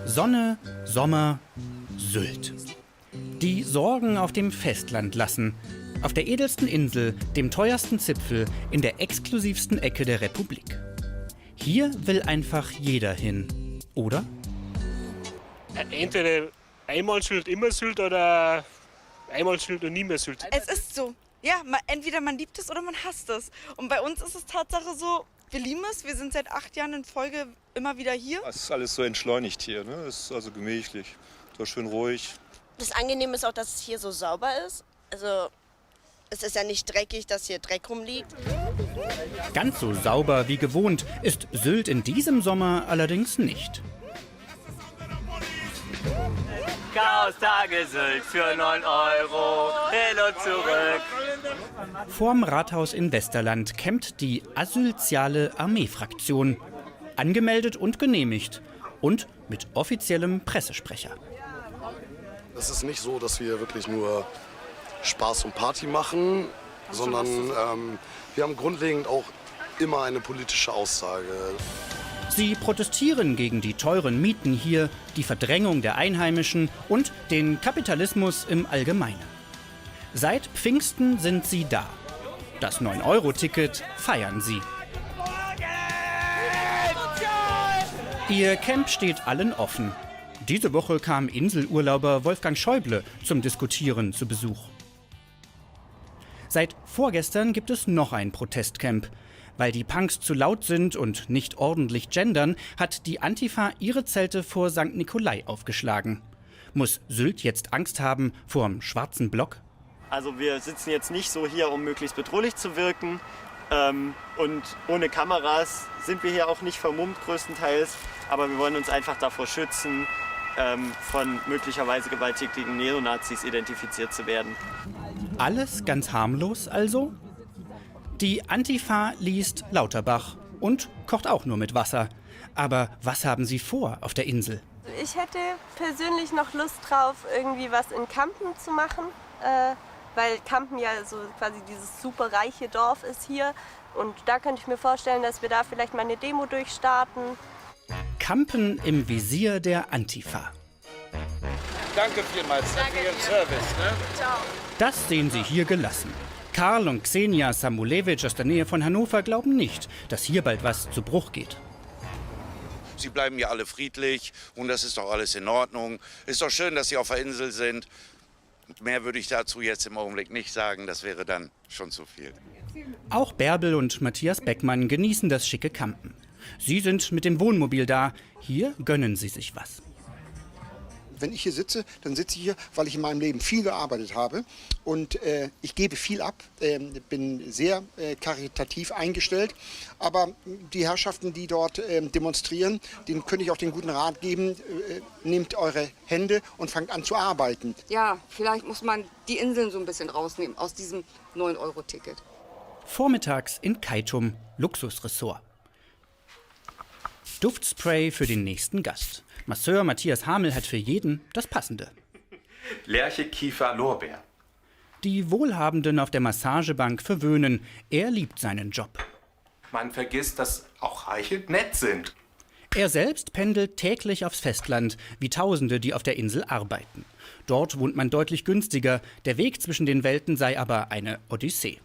Sonne, Sommer, Sylt. Die Sorgen auf dem Festland lassen. Auf der edelsten Insel, dem teuersten Zipfel, in der exklusivsten Ecke der Republik. Hier will einfach jeder hin, oder? Entweder einmal Sylt, immer Sylt oder einmal Sylt und nie mehr Sylt. Es ist so. Ja, entweder man liebt es oder man hasst es. Und bei uns ist es Tatsache so, wir lieben es. Wir sind seit 8 Jahren in Folge immer wieder hier. Es ist alles so entschleunigt hier, ne? Es ist also gemächlich, so schön ruhig. Das Angenehme ist auch, dass es hier so sauber ist. Also es ist ja nicht dreckig, dass hier Dreck rumliegt. Ganz so sauber wie gewohnt ist Sylt in diesem Sommer allerdings nicht. Chaos-Tage Sylt für 9 Euro, hin und zurück. Vorm Rathaus in Westerland campt die asyliale Armeefraktion. Angemeldet und genehmigt. Und mit offiziellem Pressesprecher. Es ist nicht so, dass wir wirklich nur Spaß und Party machen, sondern wir haben grundlegend auch immer eine politische Aussage. Sie protestieren gegen die teuren Mieten hier, die Verdrängung der Einheimischen und den Kapitalismus im Allgemeinen. Seit Pfingsten sind sie da. Das 9-Euro-Ticket feiern sie. Ihr Camp steht allen offen. Diese Woche kam Inselurlauber Wolfgang Schäuble zum Diskutieren zu Besuch. Seit vorgestern gibt es noch ein Protestcamp. Weil die Punks zu laut sind und nicht ordentlich gendern, hat die Antifa ihre Zelte vor St. Nikolai aufgeschlagen. Muss Sylt jetzt Angst haben vorm schwarzen Block? Also wir sitzen jetzt nicht so hier, um möglichst bedrohlich zu wirken. Und ohne Kameras sind wir hier auch nicht vermummt größtenteils. Aber wir wollen uns einfach davor schützen, von möglicherweise gewalttätigen Neonazis identifiziert zu werden. Alles ganz harmlos also? Die Antifa liest Lauterbach und kocht auch nur mit Wasser. Aber was haben sie vor auf der Insel? Ich hätte persönlich noch Lust drauf, irgendwie was in Kampen zu machen, weil Kampen ja so quasi dieses super reiche Dorf ist hier. Und da könnte ich mir vorstellen, dass wir da vielleicht mal eine Demo durchstarten. Kampen im Visier der Antifa. Danke vielmals für Ihren Service. Ne? Ciao. Das sehen Sie hier gelassen. Karl und Xenia Samulewitsch aus der Nähe von Hannover glauben nicht, dass hier bald was zu Bruch geht. Sie bleiben ja alle friedlich und das ist doch alles in Ordnung. Ist doch schön, dass Sie auf der Insel sind. Mehr würde ich dazu jetzt im Augenblick nicht sagen, das wäre dann schon zu viel. Auch Bärbel und Matthias Beckmann genießen das schicke Campen. Sie sind mit dem Wohnmobil da. Hier gönnen sie sich was. Wenn ich hier sitze, dann sitze ich hier, weil ich in meinem Leben viel gearbeitet habe und ich gebe viel ab, bin sehr karitativ eingestellt, aber die Herrschaften, die dort demonstrieren, denen könnte ich auch den guten Rat geben, nehmt eure Hände und fangt an zu arbeiten. Ja, vielleicht muss man die Inseln so ein bisschen rausnehmen aus diesem 9-Euro-Ticket. Vormittags in Keitum, Luxusressort. Duftspray für den nächsten Gast. Masseur Matthias Hamel hat für jeden das Passende. Lerche, Kiefer, Lorbeer. Die Wohlhabenden auf der Massagebank verwöhnen. Er liebt seinen Job. Man vergisst, dass auch Reiche nett sind. Er selbst pendelt täglich aufs Festland, wie Tausende, die auf der Insel arbeiten. Dort wohnt man deutlich günstiger. Der Weg zwischen den Welten sei aber eine Odyssee.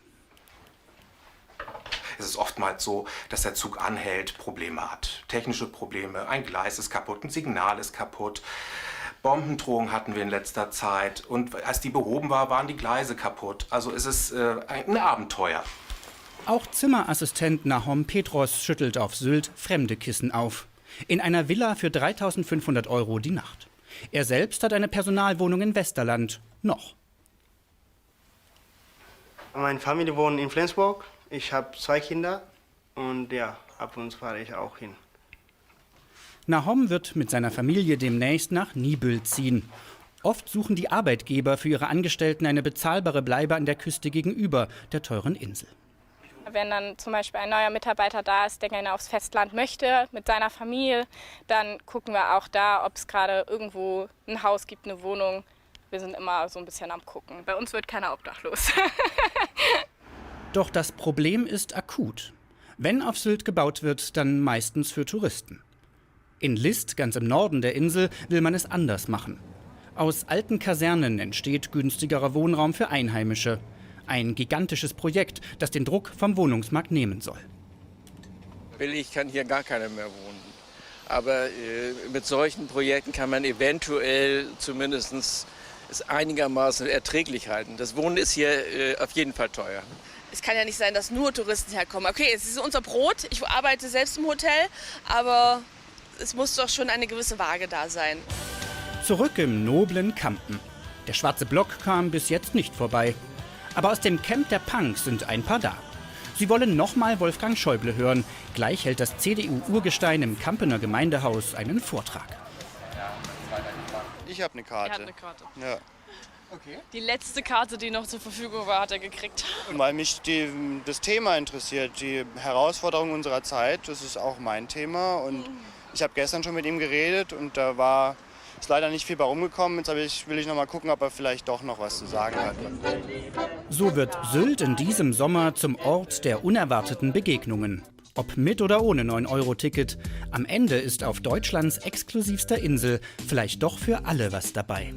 Es ist oftmals so, dass der Zug anhält, Probleme hat. Technische Probleme, ein Gleis ist kaputt, ein Signal ist kaputt. Bombendrohungen hatten wir in letzter Zeit. Und als die behoben war, waren die Gleise kaputt. Also es ist ein Abenteuer. Auch Zimmerassistent Nahom Petros schüttelt auf Sylt fremde Kissen auf. In einer Villa für 3.500 Euro die Nacht. Er selbst hat eine Personalwohnung in Westerland. Noch. Meine Familie wohnt in Flensburg. Ich habe 2 Kinder und ja, ab und zu fahre ich auch hin. Nahom wird mit seiner Familie demnächst nach Niebüll ziehen. Oft suchen die Arbeitgeber für ihre Angestellten eine bezahlbare Bleibe an der Küste gegenüber der teuren Insel. Wenn dann zum Beispiel ein neuer Mitarbeiter da ist, der gerne aufs Festland möchte, mit seiner Familie, dann gucken wir auch da, ob es gerade irgendwo ein Haus gibt, eine Wohnung. Wir sind immer so ein bisschen am Gucken. Bei uns wird keiner obdachlos. Doch das Problem ist akut. Wenn auf Sylt gebaut wird, dann meistens für Touristen. In List, ganz im Norden der Insel, will man es anders machen. Aus alten Kasernen entsteht günstigerer Wohnraum für Einheimische. Ein gigantisches Projekt, das den Druck vom Wohnungsmarkt nehmen soll. Billig kann hier gar keiner mehr wohnen. Aber mit solchen Projekten kann man eventuell zumindest es einigermaßen erträglich halten. Das Wohnen ist hier auf jeden Fall teuer. Es kann ja nicht sein, dass nur Touristen herkommen. Okay, es ist unser Brot. Ich arbeite selbst im Hotel, aber es muss doch schon eine gewisse Waage da sein. Zurück im noblen Kampen. Der schwarze Block kam bis jetzt nicht vorbei. Aber aus dem Camp der Punks sind ein paar da. Sie wollen nochmal Wolfgang Schäuble hören. Gleich hält das CDU-Urgestein im Kampener Gemeindehaus einen Vortrag. Ich habe eine Karte. Er hat eine Karte. Ja. Okay. Die letzte Karte, die noch zur Verfügung war, hat er gekriegt. Weil mich das Thema interessiert, die Herausforderung unserer Zeit, das ist auch mein Thema. Und ich habe gestern schon mit ihm geredet und da ist leider nicht viel bei rumgekommen. Jetzt will ich noch mal gucken, ob er vielleicht doch noch was zu sagen hat. So wird Sylt in diesem Sommer zum Ort der unerwarteten Begegnungen. Ob mit oder ohne 9-Euro-Ticket, am Ende ist auf Deutschlands exklusivster Insel vielleicht doch für alle was dabei.